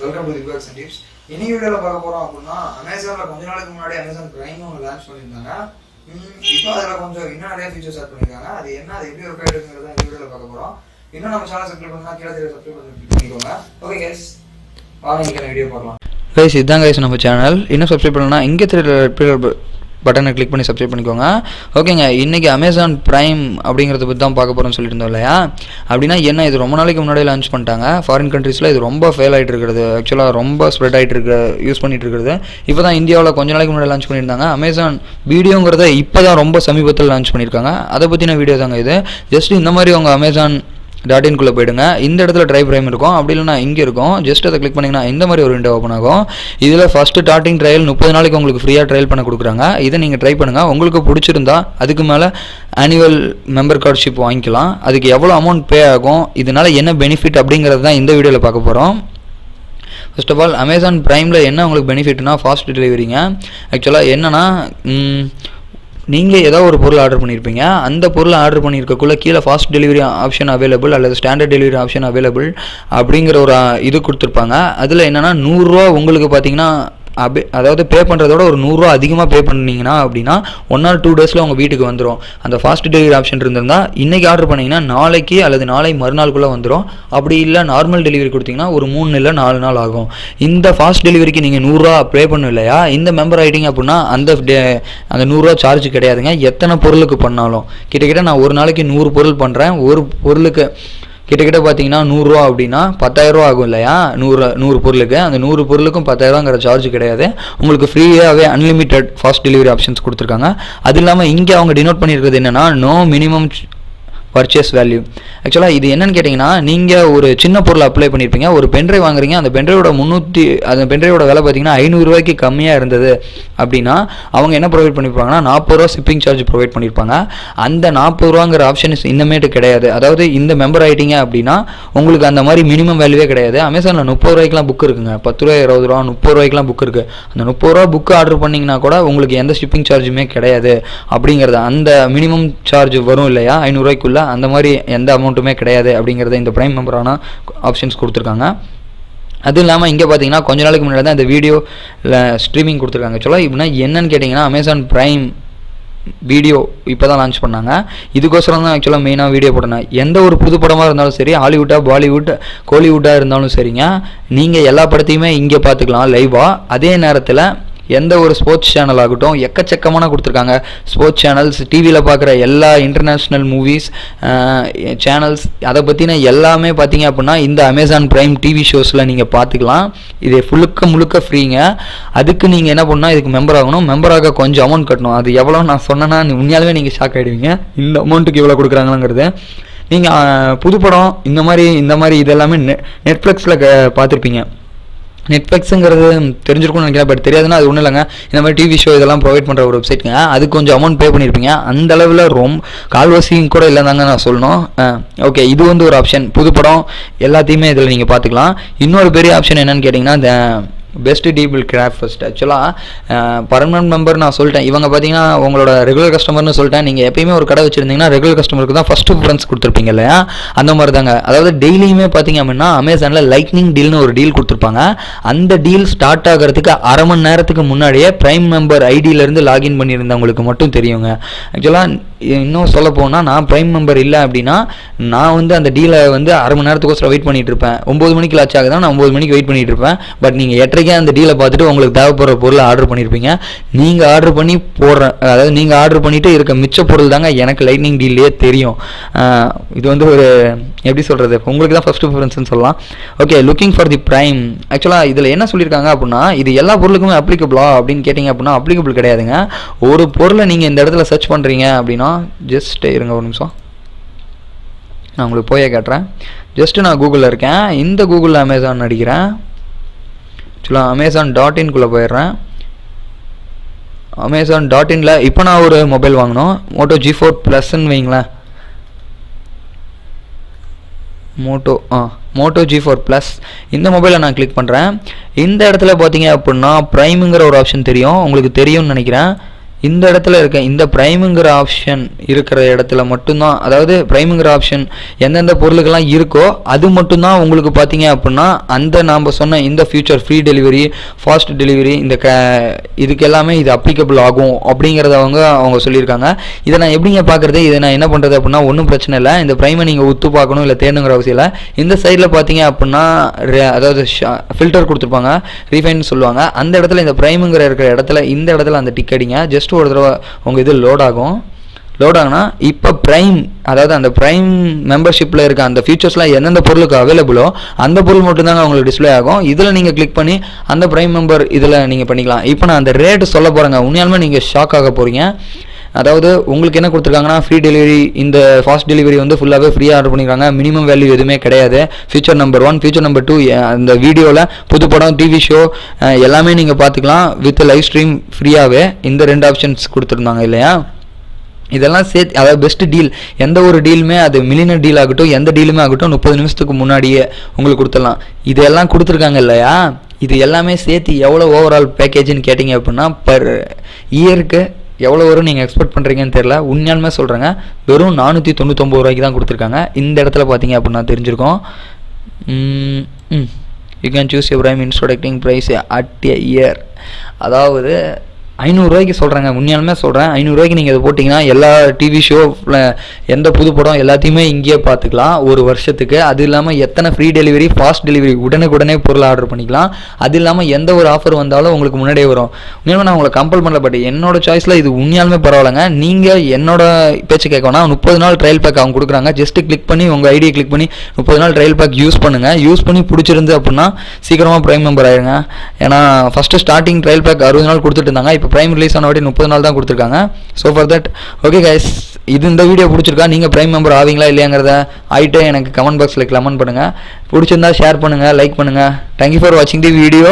Welcome to the Berg's and tips. இன்னைக்கு வீடியோவில் பார்க்க போகிறோம் அப்படின்னா அமேசானில் கொஞ்ச நாளுக்கு முன்னாடி அமேசான் பிரைம் ஒன்று லான்ச் பண்ணியிருந்தாங்க. இப்போ அதில் கொஞ்சம் இன்னும் நிறைய ஃபீச்சர்ஸ் ஆட் பண்ணியிருக்காங்க. அது என்ன, அது எப்படி ஒர்க் ஆகிடுங்கிறத இந்த வீடியோவில் பார்க்க போகிறோம். இன்னும் நம்ம சேனல் சப்ஸ்கிரைப் பண்ணால் கீழே தெரிய சப்ஸ்கிரைப் பண்ணிக்கோங்க. ஓகே கைஸ், வாங்க இன்னைக்கு வீடியோ பார்க்கலாம். கைஸ், இதுதான் கைஸ் நம்ம சேனல். இன்னும் சப்ஸ்கிரைப் பண்ணலாம், இங்கே தெரிய பட்டனை கிளிக் பண்ணி சப்ஸ்கிரைப் பண்ணிக்கோங்க. ஓகேங்க, இன்றைக்கி அமேசான் ப்ரைம் அப்படிங்கிறத பற்றி தான் பார்க்க போகிறோம்னு சொல்லிட்டு இருந்தோம் இல்லையா? அப்படின்னா என்ன, இது ரொம்ப நாளைக்கு முன்னாடி லான்ச் பண்ணிட்டாங்க. ஃபாரின் கண்ட்ரீஸில் இது ரொம்ப ஃபெயில் ஆகிட்டு இருக்கிறது, ஆக்சுவலாக ரொம்ப ஸ்ப்ரெட் ஆகிட்டு இருக்கு, யூஸ் பண்ணிட்டு இருக்கிறது. இப்போ தான் இந்தியாவில் கொஞ்ச நாளைக்கு முன்னாடி லான்ச் பண்ணியிருந்தாங்க. அமேசான் வீடியோங்கிறத இப்போ தான் ரொம்ப சமீபத்தில் லான்ச் பண்ணியிருக்காங்க. அதை பற்றின வீடியோ தாங்க இது. ஜஸ்ட் இந்த மாதிரி உங்கள் அமேசான் டாட்டின்குள்ளே போயிடுங்க. இந்த இடத்துல ட்ரை ப்ரைம் இருக்கும், அப்படி இல்லைனா இங்கே இருக்கும். ஜஸ்ட் அதை கிளிக் பண்ணிங்கன்னா இந்த மாதிரி ஒரு விண்டோ ஓப்பன் ஆகும். இதில் ஃபஸ்ட்டு ஸ்டார்டிங் ட்ரையல் 30 நாளைக்கு உங்களுக்கு ஃப்ரீயாக ட்ரையல் பண்ண கொடுக்குறாங்க. இதை நீங்கள் ட்ரை பண்ணுங்கள். உங்களுக்கு பிடிச்சிருந்தா அதுக்கு மேலே ஆனுவல் மெம்பர் கார்ட்ஷிப் வாங்கிக்கலாம். அதுக்கு எவ்வளோ அமௌண்ட் பே ஆகும், இதனால் என்ன பெனிஃபிட் அப்படிங்கிறது தான் இந்த வீடியோவில் பார்க்க போகிறோம். ஃபர்ஸ்ட் ஆஃப் ஆல், அமேசான் ப்ரைமில் என்ன உங்களுக்கு பெனிஃபிட்னா ஃபாஸ்ட் டெலிவரிங்க. ஆக்சுவலாக என்னென்னா, நீங்கள் ஏதோ ஒரு பொருள் ஆர்டர் பண்ணியிருப்பீங்க. அந்த பொருளை ஆர்டர் பண்ணியிருக்கக்குள்ளே கீழே ஃபாஸ்ட் டெலிவரி ஆப்ஷன் அவைலபிள் அல்லது ஸ்டாண்டர்ட் டெலிவரி ஆப்ஷன் அவைலபிள் அப்படிங்கிற ஒரு இது கொடுத்துருப்பாங்க. அதில் என்னென்னா 100 ரூபா உங்களுக்கு பார்த்தீங்கன்னா அதாவது பே பண்ணுறதோட ஒரு 100 ரூபா அதிகமாக பே பண்ணிங்கன்னா அப்படின்னா 1 or 2 டேஸில் உங்கள் வீட்டுக்கு வந்துடும். அந்த ஃபாஸ்ட் டெலிவரி ஆப்ஷன் இருந்திருந்தால் இன்றைக்கி ஆர்டர் பண்ணிங்கன்னா நாளைக்கு அல்லது நாளை மறுநாளுக்குள்ளே வந்துடும். அப்படி இல்லை நார்மல் டெலிவரி கொடுத்தீங்கன்னா ஒரு 3 இல்லை 4 நாள் ஆகும். இந்த ஃபாஸ்ட் டெலிவரிக்கு நீங்கள் 100 ரூபா பே பண்ணணும் இல்லையா? இந்த மெம்பர் ஆகிட்டீங்க அப்படின்னா அந்த 100 ரூபா சார்ஜ் கிடையாதுங்க. எத்தனை பொருளுக்கு பண்ணாலும் கிட்டத்தட்ட நான் ஒரு நாளைக்கு 100 பொருள் பண்ணுறேன். ஒரு பொருளுக்கு கிட்டக்கிட்ட பார்த்தீங்கன்னா 100 ரூபா அப்படின்னா 10,000 ரூபா ஆகும் இல்லையா? 100 பொருளுக்கு. அந்த 100 பொருளுக்கும் 10,000 ரூபாங்கிற சார்ஜ் கிடையாது. உங்களுக்கு ஃப்ரீயாகவே அன்லிமிட்டட் ஃபாஸ்ட் டெலிவரி ஆப்ஷன்ஸ் கொடுத்துருக்காங்க. அது இல்லாமல் இங்கே அவங்க டினோட் பண்ணியிருக்கிறது என்னென்னா நோ மினிமம் பர்ச்சேஸ் வேல்யூ. ஆக்சுவலாக இது என்னன்னு கேட்டிங்கன்னா, நீங்கள் ஒரு சின்ன பொருள் அப்ளை பண்ணியிருப்பீங்க, ஒரு பென்ட்ரைவ் வாங்குறீங்க. அந்த பென்ட்ரைவோட அந்த பென்ட்ரைவோட விலை பார்த்தீங்கன்னா 500 ரூபாய்க்கு கம்மியாக இருந்தது அப்படின்னா அவங்க என்ன ப்ரொவைட் பண்ணியிருப்பாங்கன்னா 40 ரூபா ஷிப்பிங் சார்ஜ் ப்ரொவைட் பண்ணியிருப்பாங்க. அந்த 40 ரூபாங்கிற ஆப்ஷன் இன்னமேட்டு கிடையாது. அதாவது இந்த மெம்பர் ஆகிட்டீங்க அப்படின்னா உங்களுக்கு அந்த மாதிரி மினிமம் வேல்யூவே கிடையாது. அமேசானில் 30 ரூபாய்க்குலாம் புக் இருக்குங்க. 10 ரூபா 20 ரூபா 30 ரூபாய்க்குலாம் புக் இருக்குது. அந்த 30 ரூபா புக்கு ஆர்டர் பண்ணிங்கன்னா கூட உங்களுக்கு எந்த ஷிப்பிங் சார்ஜுமே கிடையாது அப்படிங்கிறது. அந்த மினிமம் சார்ஜ் வரும் இல்லையா 500 ரூபாய்க்குள்ள, அந்த மாதிரி எந்த அமௌண்ட்டுமே கிடையாது அப்படிங்கிறத இந்த ப்ரைம் மெம்பரான ஆப்ஷன்ஸ் கொடுத்துருக்காங்க. அதுவும் இல்லாமல் இங்கே பார்த்தீங்கன்னா கொஞ்ச நாளைக்கு முன்னாடி தான் இந்த வீடியோவில் ஸ்ட்ரீமிங் கொடுத்துருக்காங்க. சொல்ல இப்படின்னா என்னன்னு கேட்டிங்கன்னா, அமேசான் ப்ரைம் வீடியோ இப்போ தான் லான்ச் பண்ணாங்க. இதுக்கோசரம் தான் ஆக்சுவலாக மெயினாக வீடியோ போட்டேன். எந்த ஒரு புது படமாக இருந்தாலும் சரி, ஹாலிவுட்டாக பாலிவுட் கோலிவுட்டாக இருந்தாலும் சரிங்க, நீங்கள் எல்லா படத்தையுமே இங்கே பார்த்துக்கலாம் லைவாக. அதே நேரத்தில் எந்த ஒரு ஸ்போர்ட்ஸ் சேனல் ஆகட்டும் எக்கச்சக்கமான கொடுத்துருக்காங்க. ஸ்போர்ட்ஸ் சேனல்ஸ், டிவியில் பார்க்குற எல்லா இன்டர்நேஷ்னல் மூவிஸ் சேனல்ஸ், அதை பற்றின எல்லாமே பார்த்தீங்க அப்படின்னா இந்த அமேசான் ப்ரைம் டிவி ஷோஸில் நீங்கள் பார்த்துக்கலாம். இது முழுக்க ஃப்ரீங்க. அதுக்கு நீங்கள் என்ன பண்ணால் இதுக்கு மெம்பர் ஆகணும். மெம்பர் ஆக கொஞ்சம் அமௌண்ட் கட்டணும். அது எவ்வளோ நான் சொன்னேன்னா உண்மையாலுமே நீங்கள் ஷாக் ஆகிடுவீங்க. இந்த அமௌண்ட்டுக்கு எவ்வளோ கொடுக்குறாங்களாங்கிறது. நீங்கள் புது படம் இந்த மாதிரி இதெல்லாமே நெட்ஃப்ளிக்ஸில் பார்த்துருப்பீங்க. நெட்ஃப்ளிக்ஸுங்கிறது தெரிஞ்சிருக்கும்னு நினைக்கிறேன், பட் தெரியாதுன்னா அது ஒன்றும் இல்லைங்க. இந்த மாதிரி டிவி ஷோ இதெல்லாம் ப்ரொவைட் பண்ணுற ஒரு வெப்சைட்டுங்க. அது கொஞ்சம் அமௌண்ட் பே பண்ணியிருப்பீங்க. அந்த அளவில் ரொம்ப கால்வாசியும் கூட இல்லைதாங்க நான் சொல்லணும். ஓகே, இது வந்து ஒரு ஆப்ஷன். புது படம் எல்லாத்தையுமே இதில் நீங்கள் பார்த்துக்கலாம். இன்னொரு பெரிய ஆப்ஷன் என்னென்னு கேட்டிங்கன்னா பெஸ்ட் டீபிள் கிராஃப்ட். ஃபர்ஸ்ட் ஆக்சுவலாக பர்மனன்ட் மெம்பர் நான் சொல்லிட்டேன். இவங்க பார்த்தீங்கன்னா உங்களோட ரெகுலர் கஸ்டமர்னு சொல்லிட்டேன். நீங்கள் எப்பயுமே ஒரு கடை வச்சுருந்தீங்கன்னா ரெகுலர் கஸ்டமருக்கு தான் ஃபஸ்ட்டு ப்ரிஃபரன்ஸ் கொடுத்துருப்பீங்க இல்லையா? அந்த மாதிரி தாங்க. அதாவது டெய்லியுமே பார்த்தீங்க அப்படின்னா அமேசானில் லைட்னிங் டீல்னு ஒரு டீல் கொடுத்துருப்பாங்க. அந்த டீல் ஸ்டார்ட் ஆகிறதுக்கு அரை மணி நேரத்துக்கு முன்னாடியே ப்ரைம் மெம்பர் ஐடியிலேருந்து லாகின் பண்ணியிருந்தவங்களுக்கு மட்டும் தெரியுங்க. ஆக்சுவலாக இன்னும் சொல்ல போனால் நான் ப்ரைம் மெம்பர் இல்லை அப்படின்னா நான் வந்து அந்த டீலை வந்து அரை மணி நேரத்துக்கோசரம் வெயிட் பண்ணிட்டு இருப்பேன். 9 மணிக்கு லாச் ஆகுதான், நான் 9 மணிக்கு வெயிட் பண்ணிட்டு இருப்பேன். பட் நீங்கள் 8:30 அந்த டீலை பார்த்துட்டு உங்களுக்கு தேவைப்படுற பொருளை ஆர்டர் பண்ணியிருப்பீங்க. நீங்கள் ஆர்டர் பண்ணி அதாவது நீங்கள் ஆர்டர் பண்ணிட்டு இருக்க மிச்ச பொருள் தாங்க எனக்கு லைட்னிங் டீல்லையே தெரியும். இது வந்து ஒரு எப்படி சொல்கிறது, உங்களுக்கு தான் ஃபஸ்ட்டு ப்ரிஃபரன்ஸ்னு சொல்லலாம். Okay, looking for the prime. ஆக்சுவலாக இதில் என்ன சொல்லியிருக்காங்க அப்படின்னா, இது எல்லா பொருளுக்குமே அப்ளிகபிளா அப்படின்னு கேட்டிங்க அப்படின்னா அப்ளிகபிள் கிடையாதுங்க. ஒரு பொருளை நீங்கள் இந்த இடத்துல சர்ச் பண்ணுறீங்க அப்படின்னா ஜஸ்ட் இருங்க ஒரு நிமிஷம், நான் உங்களுக்கு போய் காட்டுறேன். ஜஸ்ட்டு நான் கூகுளில் இருக்கேன். இந்த கூகுளில் அமேசான் அடிக்கிறேன். ஆக்சுவலாக Amazon.in போயிடுறேன். Amazon.inல இப்போ நான் ஒரு மொபைல் வாங்கினோம், மோட்டோ G4 ப்ளஸ்ன்னு வைங்களேன். மோட்டோ G4 ப்ளஸ் இந்த மொபைலை நான் கிளிக் பண்ணுறேன். இந்த இடத்துல பார்த்தீங்க அப்படின்னா ப்ரைமுங்கிற ஒரு ஆப்ஷன் தெரியும், உங்களுக்கு தெரியும்னு நினைக்கிறேன். இந்த இடத்துல இருக்க இந்த ப்ரைமுங்கிற ஆப்ஷன் இருக்கிற இடத்துல மட்டும்தான், அதாவது ப்ரைமுங்கிற ஆப்ஷன் எந்தெந்த பொருளுக்கெல்லாம் இருக்கோ அது மட்டும்தான் உங்களுக்கு பார்த்தீங்க அப்படின்னா அந்த நாம் சொன்ன இந்த future free delivery, fast delivery, இந்த இதுக்கு எல்லாமே இது அப்ளிகபிள் ஆகும் அப்படிங்கிறத அவங்க சொல்லியிருக்காங்க. இதை நான் எப்படிங்க பார்க்குறது, இதை நான் என்ன பண்ணுறது அப்படின்னா ஒன்றும் பிரச்சனை இல்லை. இந்த ப்ரைமை நீங்கள் உத்து பார்க்கணும் இல்லை தேடணுங்கிற அவசியம் இல்லை. இந்த சைடில் பார்த்தீங்க அப்படின்னா அதாவது ஃபில்டர் கொடுத்துருப்பாங்க, ரீஃபைன் சொல்லுவாங்க. அந்த இடத்துல இந்த ப்ரைமுங்கிற இருக்கிற இடத்துல இந்த இடத்துல அந்த டிக் அடிங்க. ஜஸ்ட் ஒரு தடவை உங்கள் இது லோட் ஆகுனா இப்போ ப்ரைம், அதாவது அந்த ப்ரைம் மெம்பர்ஷிப்பில் இருக்க அந்த ஃபீச்சர்ஸ்லாம் எந்தெந்த பொருளுக்கு அவைலபிளோ அந்த பொருள் மட்டும்தாங்க உங்களுக்கு டிஸ்பிளே ஆகும். இதில் நீங்கள் கிளிக் பண்ணி அந்த ப்ரைம் மெம்பர் இதில் நீங்கள் பண்ணிக்கலாம். இப்போ நான் அந்த ரேட்டு சொல்ல போகிறேங்க, உண்மையாலுமே நீங்கள் ஷாக் ஆக போகிறீங்க. அதாவது உங்களுக்கு என்ன கொடுத்துருக்காங்கன்னா ஃப்ரீ டெலிவரி, இந்த ஃபாஸ்ட் டெலிவரி வந்து ஃபுல்லாகவே ஃப்ரீயாக ஆர்டர் பண்ணிக்கிறாங்க. மினிமம் வேல்யூ எதுவுமே கிடையாது. ஃபீச்சர் நம்பர் 1, ஃபீச்சர் நம்பர் 2, அந்த வீடியோவில் புது படம், டிவி ஷோ எல்லாமே நீங்கள் பார்த்துக்கலாம் வித் லைவ் ஸ்ட்ரீம் ஃப்ரீயாகவே. இந்த 2 ஆப்ஷன்ஸ் கொடுத்துருந்தாங்க இல்லையா, இதெல்லாம் சேர்த்து அதாவது பெஸ்ட் டீல். எந்த ஒரு டீலுமே அது மில்லியனர் டீல் ஆகட்டும், எந்த டீலுமே ஆகட்டும் 30 நிமிஷத்துக்கு முன்னாடியே உங்களுக்கு கொடுத்துடலாம். இதெல்லாம் கொடுத்துருக்காங்க இல்லையா, இது எல்லாமே சேர்த்து எவ்வளோ ஓவரால் பேக்கேஜ்னு கேட்டிங்க அப்படின்னா பர் இயருக்கு எவ்வளோ வரும் நீங்கள் எக்ஸ்பெக்ட் பண்ணுறீங்கன்னு தெரில. உண்மையாலுமே சொல்கிறேங்க, வெறும் 499 ரூபாய்க்கு தான் கொடுத்துருக்காங்க. இந்த இடத்துல பார்த்தீங்க அப்படின்னா தெரிஞ்சிருக்கோம். You can choose your prime instructing price at a year. அதாவது 500 ரூபாய்க்கு சொல்கிறேங்க, உண்மையாலுமே சொல்கிறேன். 500 ரூபாய்க்கு நீங்கள் இதை போட்டிங்கன்னா எல்லா டிவி ஷோவில் எந்த புது படம் எல்லாத்தையுமே இங்கேயே பார்த்துக்கலாம் ஒரு வருஷத்துக்கு. அது இல்லாமல் எத்தனை ஃப்ரீ டெலிவரி, ஃபாஸ்ட் டெலிவரி, உடனே பொருள் ஆர்டர் பண்ணிக்கலாம். அது இல்லாமல் எந்த ஒரு ஆஃபர் வந்தாலும் உங்களுக்கு முன்னாடியே வரும். உண்மையாலுமே நான் உங்களை கம்பல் பண்ணல, பட் என்னோட சாய்ஸில் இது உண்மையாலுமே பரவாயில்லைங்க. நீங்கள் என்னோட பேச்சு கேட்கணும்னா 30 நாள் ட்ரையல் பேக் அவங்க கொடுக்குறாங்க. ஜஸ்ட்டு கிளிக் பண்ணி உங்கள் ஐடியை கிளிக் பண்ணி 30 நாள் ட்ரையல் பேக் யூஸ் பண்ணுங்கள். யூஸ் பண்ணி பிடிச்சிருந்து அப்படின்னா சீக்கிரமாக ப்ரைம் மெம்பர் ஆயிருங்க. ஏன்னா ஃபஸ்ட்டு ஸ்டார்டிங் ட்ரையல் பேக் 60 நாள் கொடுத்துட்டு இருந்தாங்க. இப்போ ப்ரைம் ரிலீஸ் ஆன வாட்டி 30 நாள் தான் கொடுத்துருக்காங்க. So for that okay guys, இந்த வீடியோ பிடிச்சிருக்கா, நீங்கள் ப்ரைம் மெம்பர் ஆவீங்களா இல்லையாங்கிறத ஆகிட்டே எனக்கு கமெண்ட் பாக்ஸில் கமெண்ட் பண்ணுங்கள். பிடிச்சிருந்தா ஷேர் பண்ணுங்கள், லைக் பண்ணுங்கள். தேங்க்யூ ஃபார் வாட்சிங் தி வீடியோ.